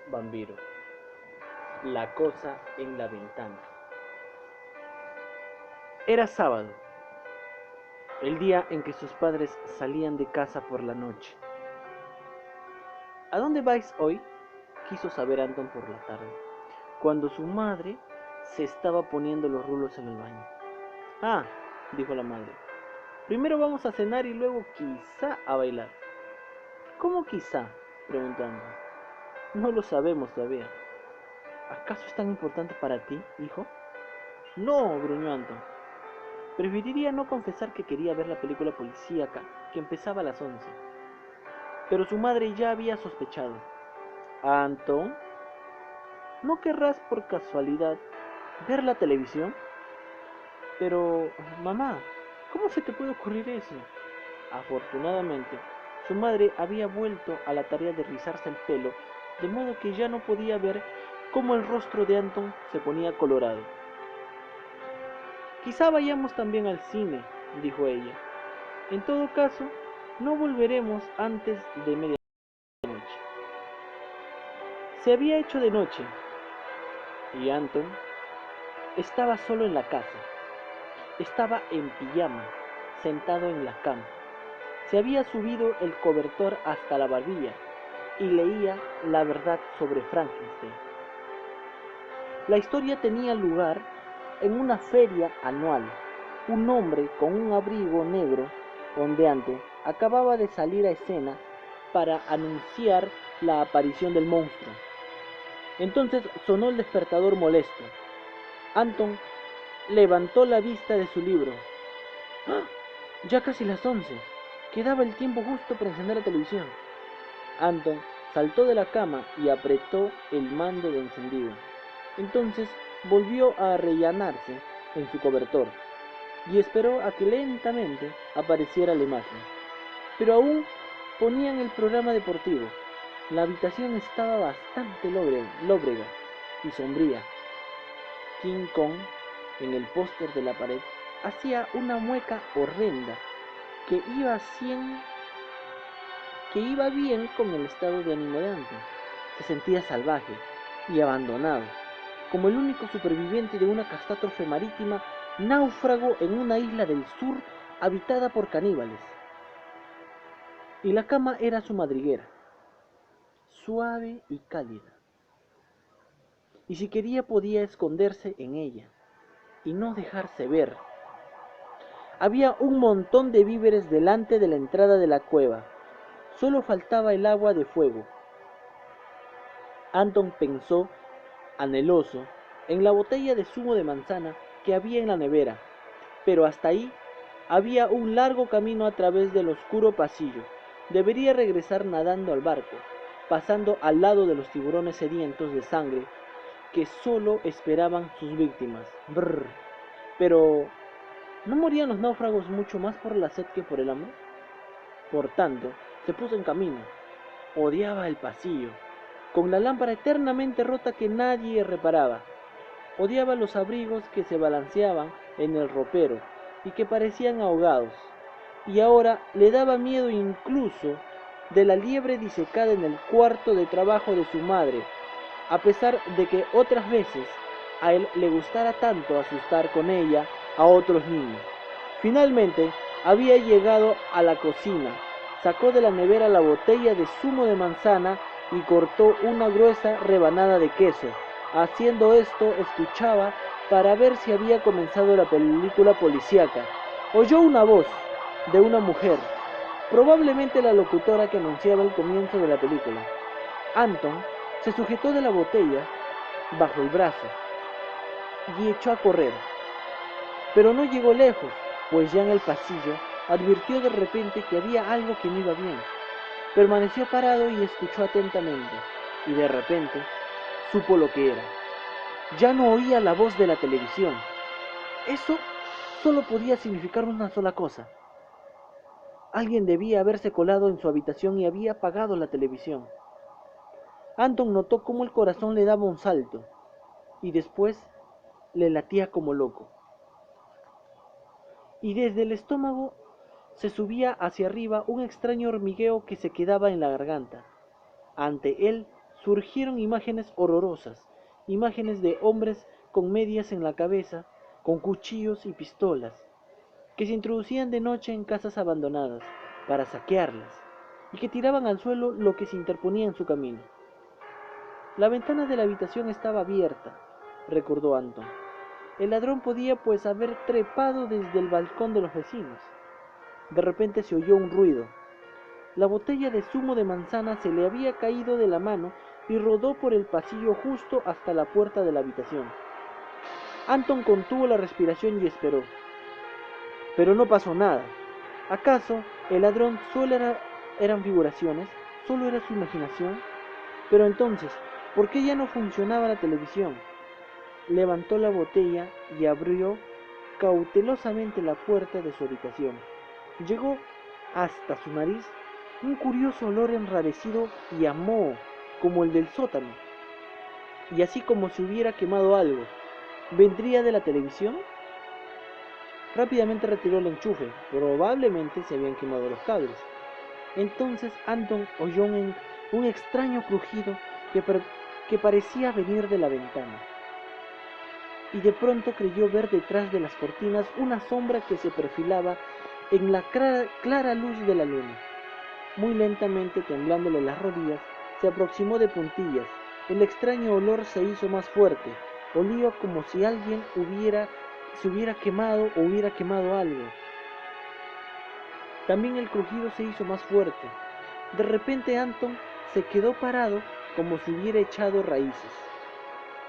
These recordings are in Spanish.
Bambiro. La cosa en la ventana. Era sábado, el día en que sus padres salían de casa por la noche. ¿A dónde vais hoy?, quiso saber Anton por la tarde, cuando su madre se estaba poniendo los rulos en el baño. Ah, dijo la madre, primero vamos a cenar y luego quizá a bailar. ¿Cómo quizá?, preguntó Anton. No lo sabemos todavía. ¿Acaso es tan importante para ti, hijo? No, gruñó Anton. Preferiría no confesar que quería ver la película policíaca que empezaba a las 11. Pero su madre ya había sospechado. Anton, ¿no querrás por casualidad ver la televisión? Pero, mamá, ¿cómo se te puede ocurrir eso? Afortunadamente, su madre había vuelto a la tarea de rizarse el pelo, de modo que ya no podía ver cómo el rostro de Anton se ponía colorado. Quizá vayamos también al cine, dijo ella. En todo caso, no volveremos antes de medianoche. Se había hecho de noche y Anton estaba solo en la casa. Estaba en pijama, sentado en la cama. Se había subido el cobertor hasta la barbilla y leía La verdad sobre Frankenstein. La historia tenía lugar en una feria anual. Un hombre con un abrigo negro ondeante acababa de salir a escena para anunciar la aparición del monstruo. Entonces sonó el despertador molesto. Anton levantó la vista de su libro. ¡Ah! Ya casi las 11. Quedaba el tiempo justo para encender la televisión. Anton saltó de la cama y apretó el mando de encendido. Entonces volvió a arrellanarse en su cobertor y esperó a que lentamente apareciera la imagen. Pero aún ponían el programa deportivo. La habitación estaba bastante lóbrega y sombría. King Kong, en el póster de la pared, hacía una mueca horrenda que iba bien con el estado de ánimo de Anton. Se sentía salvaje y abandonado, como el único superviviente de una catástrofe marítima, náufrago en una isla del sur habitada por caníbales. Y la cama era su madriguera, suave y cálida. Y si quería podía esconderse en ella y no dejarse ver. Había un montón de víveres delante de la entrada de la cueva. Solo faltaba el agua de fuego. Anton pensó, anheloso, en la botella de zumo de manzana que había en la nevera, pero hasta ahí había un largo camino a través del oscuro pasillo. Debería regresar nadando al barco, pasando al lado de los tiburones sedientos de sangre que solo esperaban sus víctimas. Brr. Pero, ¿no morían los náufragos mucho más por la sed que por el hambre? Por tanto, se puso en camino. Odiaba el pasillo, con la lámpara eternamente rota que nadie reparaba. Odiaba los abrigos que se balanceaban en el ropero y que parecían ahogados. Y ahora le daba miedo incluso de la liebre disecada en el cuarto de trabajo de su madre, a pesar de que otras veces a él le gustara tanto asustar con ella a otros niños. Finalmente había llegado a la cocina, sacó de la nevera la botella de zumo de manzana y cortó una gruesa rebanada de queso. Haciendo esto escuchaba para ver si había comenzado la película policíaca. Oyó una voz de una mujer, probablemente la locutora que anunciaba el comienzo de la película. Anton se sujetó de la botella bajo el brazo y echó a correr. Pero no llegó lejos, pues ya en el pasillo advirtió de repente que había algo que no iba bien. Permaneció parado y escuchó atentamente, y de repente supo lo que era. Ya no oía la voz de la televisión. Eso solo podía significar una sola cosa. Alguien debía haberse colado en su habitación y había apagado la televisión. Anton notó cómo el corazón le daba un salto, y después le latía como loco. Y desde el estómago se subía hacia arriba un extraño hormigueo que se quedaba en la garganta. Ante él surgieron imágenes horrorosas, imágenes de hombres con medias en la cabeza, con cuchillos y pistolas, que se introducían de noche en casas abandonadas para saquearlas y que tiraban al suelo lo que se interponía en su camino. La ventana de la habitación estaba abierta, recordó Anton. El ladrón podía pues haber trepado desde el balcón de los vecinos. De repente se oyó un ruido. La botella de zumo de manzana se le había caído de la mano y rodó por el pasillo justo hasta la puerta de la habitación. Anton contuvo la respiración y esperó. Pero no pasó nada. ¿Acaso el ladrón eran figuraciones? ¿Solo era su imaginación? Pero entonces, ¿por qué ya no funcionaba la televisión? Levantó la botella y abrió cautelosamente la puerta de su habitación. Llegó hasta su nariz un curioso olor enrarecido y a moho, como el del sótano, y así como si hubiera quemado algo. ¿Vendría de la televisión? Rápidamente retiró el enchufe. Probablemente se habían quemado los cables. Entonces Anton oyó un extraño crujido que parecía venir de la ventana. Y de pronto creyó ver detrás de las cortinas una sombra que se perfilaba en la clara luz de la luna. Muy lentamente, temblándole las rodillas, se aproximó de puntillas. El extraño olor se hizo más fuerte. Olía como si alguien se hubiera quemado o hubiera quemado algo. También el crujido se hizo más fuerte. De repente Anton se quedó parado como si hubiera echado raíces.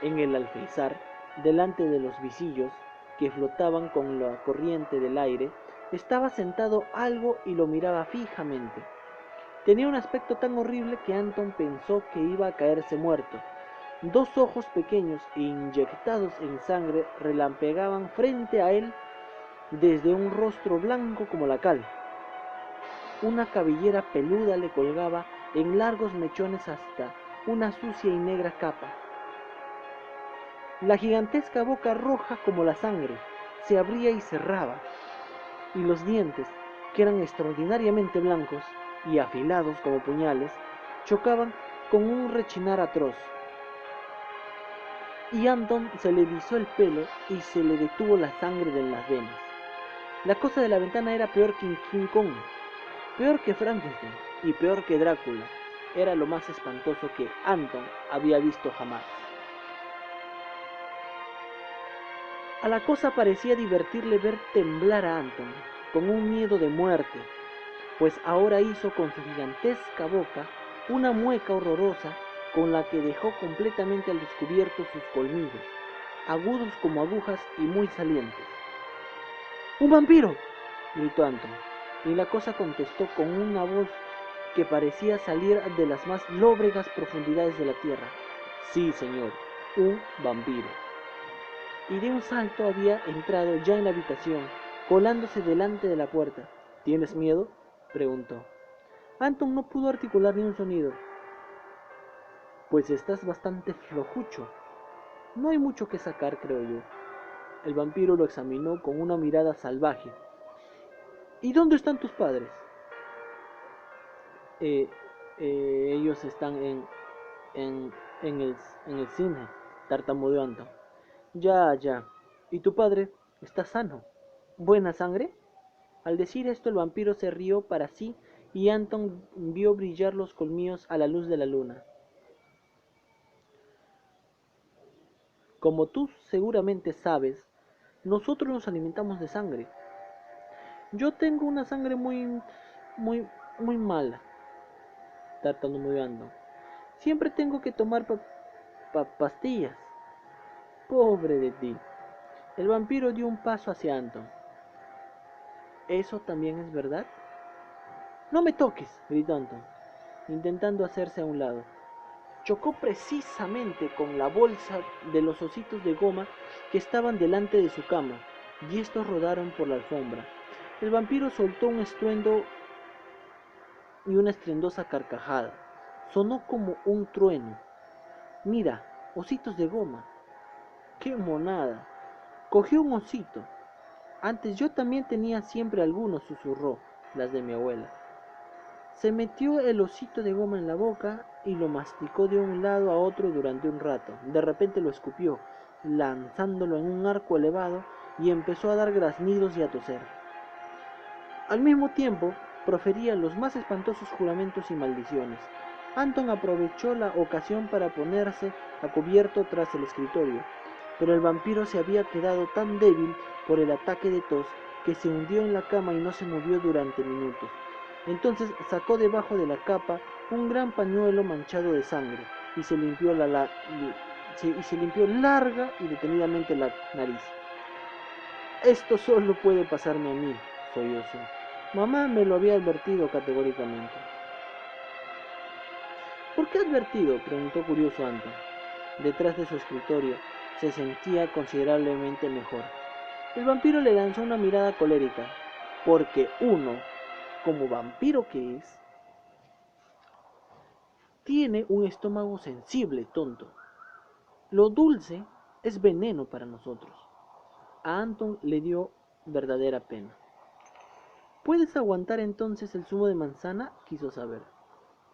En el alféizar, delante de los visillos que flotaban con la corriente del aire, estaba sentado algo y lo miraba fijamente. Tenía un aspecto tan horrible que Anton pensó que iba a caerse muerto. Dos ojos pequeños e inyectados en sangre relampeaban frente a él desde un rostro blanco como la cal. Una cabellera peluda le colgaba en largos mechones hasta una sucia y negra capa. La gigantesca boca roja como la sangre se abría y cerraba, y los dientes, que eran extraordinariamente blancos y afilados como puñales, chocaban con un rechinar atroz. Y Anton se le erizó el pelo y se le detuvo la sangre de las venas. La cosa de la ventana era peor que King Kong, peor que Frankenstein y peor que Drácula. Era lo más espantoso que Anton había visto jamás. A la cosa parecía divertirle ver temblar a Anton, con un miedo de muerte, pues ahora hizo con su gigantesca boca una mueca horrorosa con la que dejó completamente al descubierto sus colmillos, agudos como agujas y muy salientes. ¡Un vampiro!, gritó Anton, y la cosa contestó con una voz que parecía salir de las más lóbregas profundidades de la tierra. Sí, señor, un vampiro. Y de un salto había entrado ya en la habitación, colándose delante de la puerta. ¿Tienes miedo?, preguntó. Anton no pudo articular ni un sonido. Pues estás bastante flojucho. No hay mucho que sacar, creo yo. El vampiro lo examinó con una mirada salvaje. ¿Y dónde están tus padres? Eh, ellos están en, en el cine, tartamudeó Anton. Ya, ya. ¿Y tu padre? ¿Está sano? ¿Buena sangre? Al decir esto el vampiro se rió para sí y Anton vio brillar los colmillos a la luz de la luna. Como tú seguramente sabes, nosotros nos alimentamos de sangre. Yo tengo una sangre muy mala, tartamudeando. Siempre tengo que tomar pastillas. Pobre de ti. El vampiro dio un paso hacia Anton. ¿Eso también es verdad? No me toques, gritó Anton, intentando hacerse a un lado. Chocó precisamente con la bolsa de los ositos de goma que estaban delante de su cama, y estos rodaron por la alfombra. El vampiro soltó un estruendo y una estruendosa carcajada. Sonó como un trueno. Mira, ositos de goma. ¡Qué monada! Cogió un osito. Antes yo también tenía siempre algunos, susurró, las de mi abuela. Se metió el osito de goma en la boca y lo masticó de un lado a otro durante un rato. De repente lo escupió, lanzándolo en un arco elevado, y empezó a dar graznidos y a toser. Al mismo tiempo, profería los más espantosos juramentos y maldiciones. Anton aprovechó la ocasión para ponerse a cubierto tras el escritorio, pero el vampiro se había quedado tan débil por el ataque de tos que se hundió en la cama y no se movió durante minutos. Entonces sacó debajo de la capa un gran pañuelo manchado de sangre y se limpió larga y detenidamente la nariz. Esto solo puede pasarme a mí, sollozó. Mamá me lo había advertido categóricamente. ¿Por qué advertido?, preguntó curioso Anton. Detrás de su escritorio se sentía considerablemente mejor. El vampiro le lanzó una mirada colérica, porque uno, como vampiro que es, tiene un estómago sensible, tonto. Lo dulce es veneno para nosotros. A Anton le dio verdadera pena. ¿Puedes aguantar entonces el zumo de manzana?, quiso saber.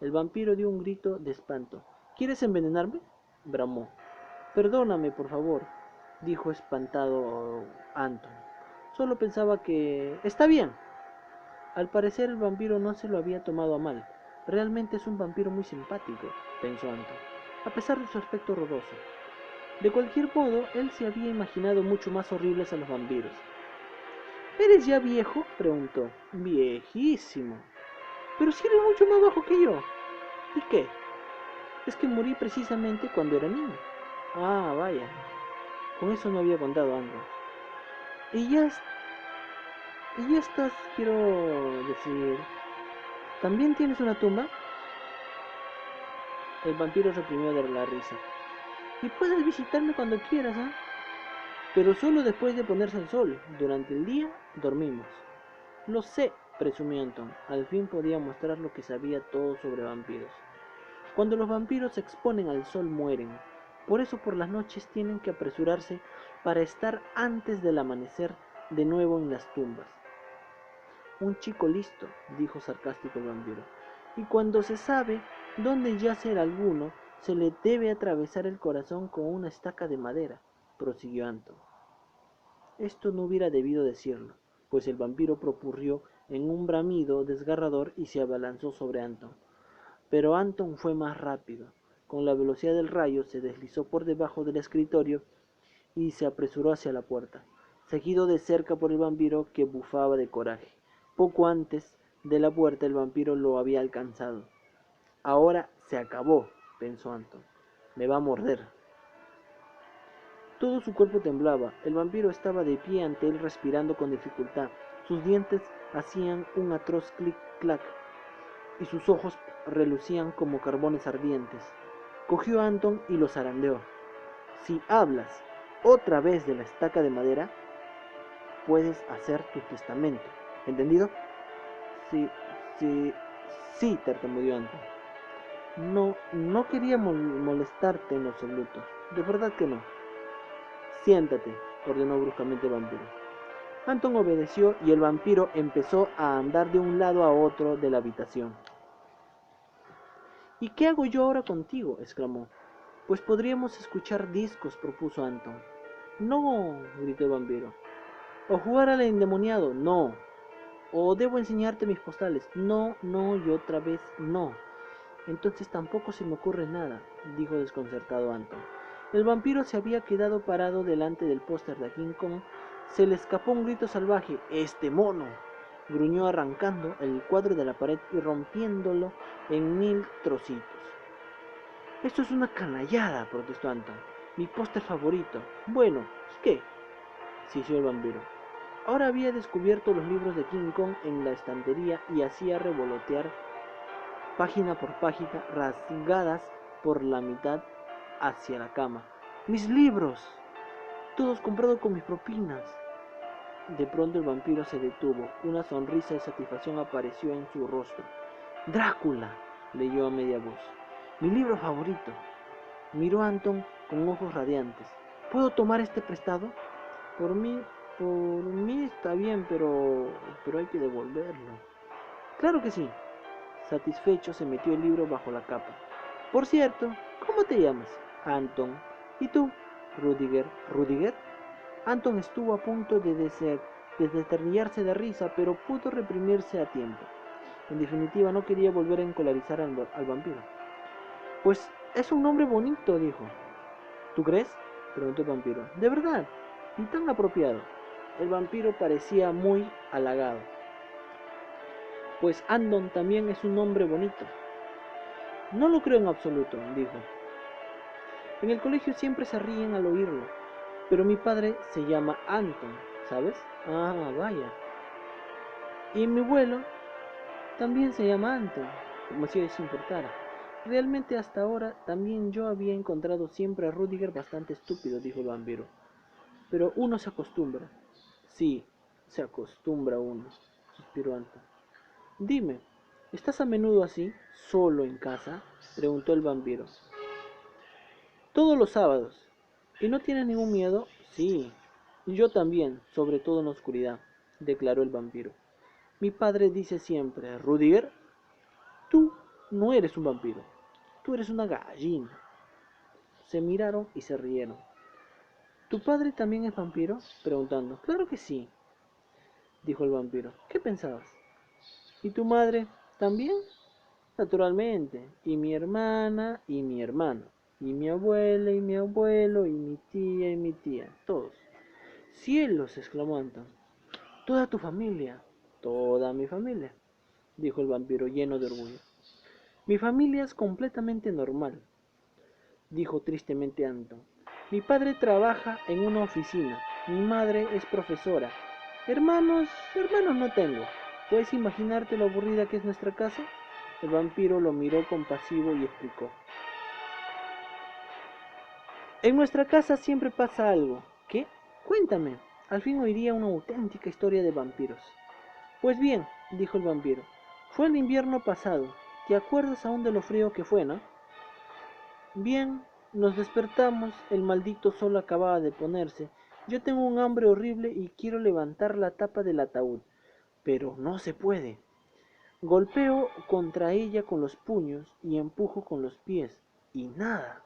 El vampiro dio un grito de espanto. ¿Quieres envenenarme?, bramó. Perdóname, por favor, dijo espantado Anton. Solo pensaba que... Está bien. Al parecer el vampiro no se lo había tomado a mal. Realmente es un vampiro muy simpático, pensó Anton, a pesar de su aspecto horroroso. De cualquier modo, él se había imaginado mucho más horribles a los vampiros. ¿Eres ya viejo?, preguntó. Viejísimo. Pero si eres mucho más bajo que yo. ¿Y qué? Es que morí precisamente cuando era niño. Ah, vaya. Con eso no había contado antes. Y ya estás, quiero decir... ¿También tienes una tumba? El vampiro reprimió de la risa. Y puedes visitarme cuando quieras, ¿ah? Pero solo después de ponerse el sol. Durante el día dormimos. Lo sé, presumió Anton. Al fin podía mostrar lo que sabía todo sobre vampiros. Cuando los vampiros se exponen al sol mueren. Por eso por las noches tienen que apresurarse para estar antes del amanecer de nuevo en las tumbas. Un chico listo, dijo sarcástico el vampiro. Y cuando se sabe dónde yace el alguno, se le debe atravesar el corazón con una estaca de madera, prosiguió Anton. Esto no hubiera debido decirlo, pues el vampiro propurrió en un bramido desgarrador y se abalanzó sobre Anton. Pero Anton fue más rápido. Con la velocidad del rayo se deslizó por debajo del escritorio y se apresuró hacia la puerta, seguido de cerca por el vampiro, que bufaba de coraje. Poco antes de la puerta el vampiro lo había alcanzado. Ahora se acabó, pensó Anton. Me va a morder. Todo su cuerpo temblaba. El vampiro estaba de pie ante él, respirando con dificultad. Sus dientes hacían un atroz clic-clac y sus ojos relucían como carbones ardientes. Cogió a Anton y lo zarandeó. Si hablas otra vez de la estaca de madera, puedes hacer tu testamento. ¿Entendido? Sí, sí, sí, tartamudeó Anton. No quería molestarte en lo absoluto. De verdad que no. Siéntate, ordenó bruscamente el vampiro. Anton obedeció y el vampiro empezó a andar de un lado a otro de la habitación. ¿Y qué hago yo ahora contigo?, exclamó. Pues podríamos escuchar discos, propuso Anton. No, gritó el vampiro. O jugar al endemoniado, no. O debo enseñarte mis postales, no, y otra vez no. Entonces tampoco se me ocurre nada, dijo desconcertado Anton. El vampiro se había quedado parado delante del póster de King Kong. Se le escapó un grito salvaje. ¡Este mono!, gruñó arrancando el cuadro de la pared y rompiéndolo en 1000 trocitos. Esto es una canallada, protestó Anton. Mi póster favorito. Bueno, ¿y qué?, sisió el vampiro. Ahora había descubierto los libros de King Kong en la estantería y hacía revolotear página por página, rasgadas por la mitad hacia la cama. ¡Mis libros! Todos comprados con mis propinas. De pronto el vampiro se detuvo. Una sonrisa de satisfacción apareció en su rostro. ¡Drácula!, leyó a media voz. Mi libro favorito. Miró a Anton con ojos radiantes. ¿Puedo tomar este prestado? Por mí está bien, pero hay que devolverlo. Claro que sí. Satisfecho se metió el libro bajo la capa. Por cierto, ¿cómo te llamas? Anton. ¿Y tú? Rudiger. ¿Rudiger? Anton estuvo a punto de desternillarse de risa, pero pudo reprimirse a tiempo. En definitiva, no quería volver a encolarizar al vampiro. Pues es un nombre bonito, dijo. ¿Tú crees? Preguntó el vampiro. ¿De verdad? ¿Y tan apropiado? El vampiro parecía muy halagado. Pues Anton también es un nombre bonito. No lo creo en absoluto, dijo. En el colegio siempre se ríen al oírlo, pero mi padre se llama Anton, ¿sabes? Ah, vaya. Y mi abuelo también se llama Anton, como si eso importara. Realmente hasta ahora también yo había encontrado siempre a Rudiger bastante estúpido, dijo el vampiro. Pero uno se acostumbra. Sí, se acostumbra uno, suspiró Anton. Dime, ¿estás a menudo así, solo en casa? Preguntó el vampiro. Todos los sábados. ¿Y no tienes ningún miedo? Sí, yo también, sobre todo en la oscuridad, declaró el vampiro. Mi padre dice siempre, Rudiger, tú no eres un vampiro, tú eres una gallina. Se miraron y se rieron. ¿Tu padre también es vampiro? Preguntando. Claro que sí, dijo el vampiro. ¿Qué pensabas? ¿Y tu madre también? Naturalmente. Y mi hermana y mi hermano. Y mi abuela y mi abuelo. Y mi tía. Todos. Cielos, exclamó Anton. Toda tu familia. Toda mi familia, dijo el vampiro lleno de orgullo. Mi familia es completamente normal, dijo tristemente Anton. Mi padre trabaja en una oficina. Mi madre es profesora. Hermanos no tengo. ¿Puedes imaginarte lo aburrida que es nuestra casa? El vampiro lo miró compasivo y explicó. En nuestra casa siempre pasa algo. ¿Qué? Cuéntame. Al fin oiría una auténtica historia de vampiros. Pues bien, dijo el vampiro, fue el invierno pasado. ¿Te acuerdas aún de lo frío que fue, no? Bien, nos despertamos, el maldito sol acababa de ponerse. Yo tengo un hambre horrible y quiero levantar la tapa del ataúd, pero no se puede. Golpeo contra ella con los puños y empujo con los pies, y nada.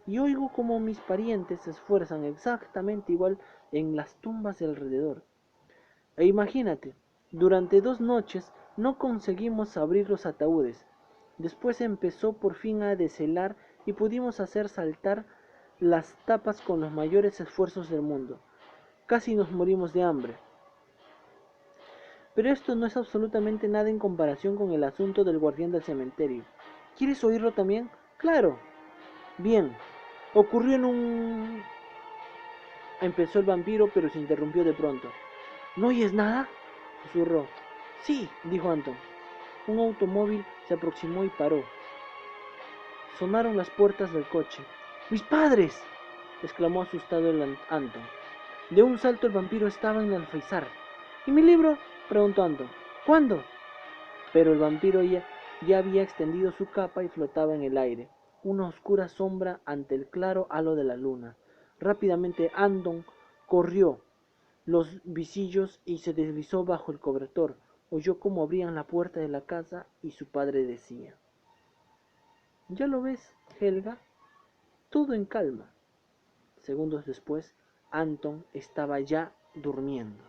Y oigo como mis parientes se esfuerzan exactamente igual en las tumbas de alrededor. E imagínate, durante 2 noches no conseguimos abrir los ataúdes. Después empezó por fin a deshelar y pudimos hacer saltar las tapas con los mayores esfuerzos del mundo. Casi nos morimos de hambre. Pero esto no es absolutamente nada en comparación con el asunto del guardián del cementerio. ¿Quieres oírlo también? Claro. Bien. Ocurrió en un... Empezó el vampiro, pero se interrumpió de pronto. ¿No oyes nada? Susurró. Sí, dijo Anton. Un automóvil se aproximó y paró. Sonaron las puertas del coche. ¡Mis padres!, exclamó asustado el Anton. De un salto el vampiro estaba en el alféizar. ¿Y mi libro?, preguntó Anton. ¿Cuándo? Pero el vampiro ya había extendido su capa y flotaba en el aire, una oscura sombra ante el claro halo de la luna. Rápidamente Anton corrió los visillos y se deslizó bajo el cobertor. Oyó cómo abrían la puerta de la casa y su padre decía: ¿Ya lo ves, Helga? Todo en calma. Segundos después, Anton estaba ya durmiendo.